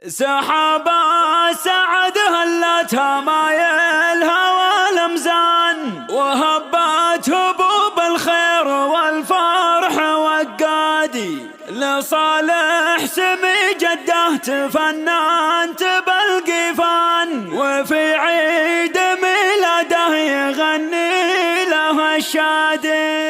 سحابة سعد هلتها مايلها والمزان، وهبت هبوب الخير والفرح وقادي، لصالح سمي جده تفننت بالقيفان، وفي عيد ميلاده يغني له الشادي.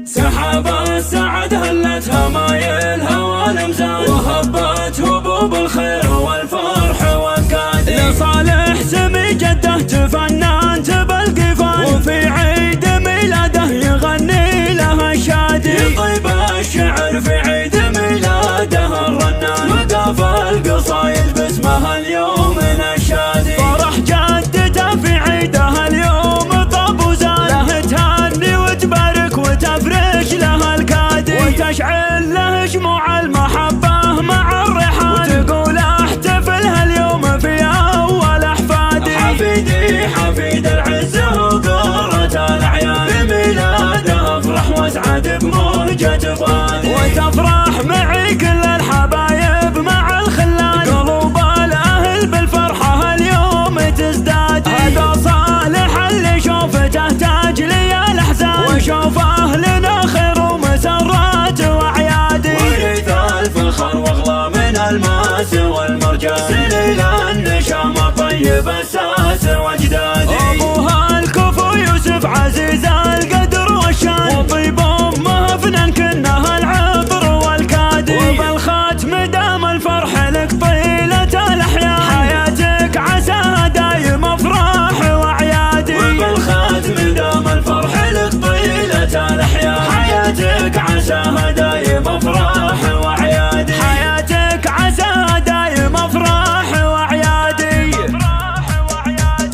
سحابة سعد هلتها مايلها والمزان، وهبت هبوب الخير والفرح وقادي، لصالح سمي جده تفننت بالقيفان، وفي عيد ميلاده يغني له الشادي. طيب الشعر في عيد ميلاده الرنان، وقف القصايد باسمها اليوم نشادي. فرح جدته في عيدها اليوم طب وزان، له تهني وتبارك وتفرش له الكادي، وتشعل له شموع المحبة مع الريحان، وتقول احتفلها اليوم في أول أحفادي. حفيدي حفيد العز وقرة الأعيان، بميلاده افرح واسعد بموجة فاني، وتفرح معي كل الحبايب مع الخلان، قلوب الأهل بالفرحة اليوم تزداد. هذا صالح اللي شوفته تاج لي الأحزان، وشوفه لنا خير ومسرات وأعيادي، ورث الفخر واغلى من الماس والمرجان، سليل النشامة طيب الساس واجدادي. أبوها الكفو يوسف عزيز القدر والشان، وطيب أمه فنان كنها العطر والكادي، وبالختم دام الفرح لك طيلة الأحيان، حياتك عساها دايم أفراح وأعيادي. وبالختم دام الفرح لك طيلة الأحيان، حياتك عساها دايم أفراح وأعيادي، حياتك عساها دايم أفراح وأعيادي.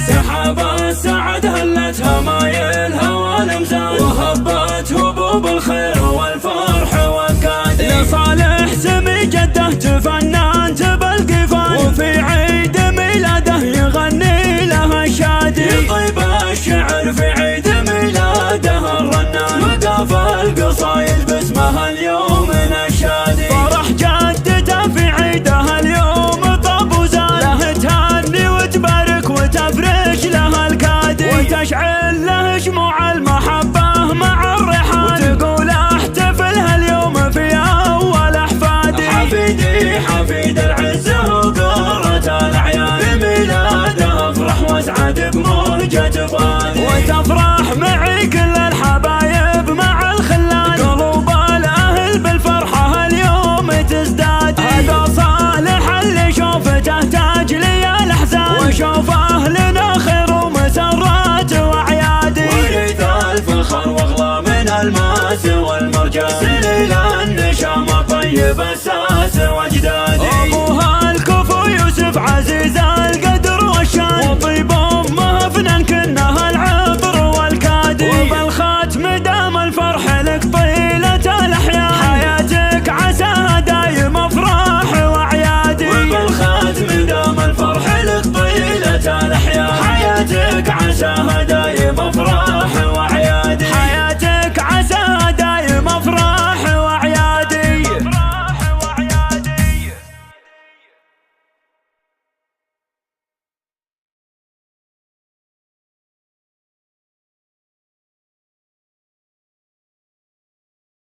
سحابة سعد هلتها مايلها والمزان، وهبت هبوب الخير والفرح وقادي، لصالح سمي جده تفننت بالقيفان، وفي عيد ميلاده يغني له الشادي. طيب الشعر في عيد ميلاده الرنان، وقف القصايد باسمها اليوم نشادي. فرح جدته في عيدها اليوم طب وزان، له تهني وتبارك وتفرش له الكادي، وتشعل له شموع المحبة مع الريحان، وتقول احتفلها اليوم في أول أحفادي. حفيدي حفيد العز وقرة الأعيان، بميلاده افرح واسعد بموجة فاني، وتفرح معي كل الحبايب مع الخلان، قلوب الأهل بالفرحة اليوم تزداد. هذا صالح اللي شوفته تاج لي الأحزان، وشوفه لنا خير ومسرات وأعيادي، ورث الفخر واغلى من الماس والمرجان، سليل النشامة طيب الساس واجدادي. أبوها الكفو يوسف عزيز القدر والشان، وطيب أمه فنان كنها العطر والكادي، وبالختم دام الفرح لك طيلة الأحيان، حياتك عساها دايم أفراح وأعيادي. وبالختم دام الفرح لك طيلة الأحيان، حياتك عساها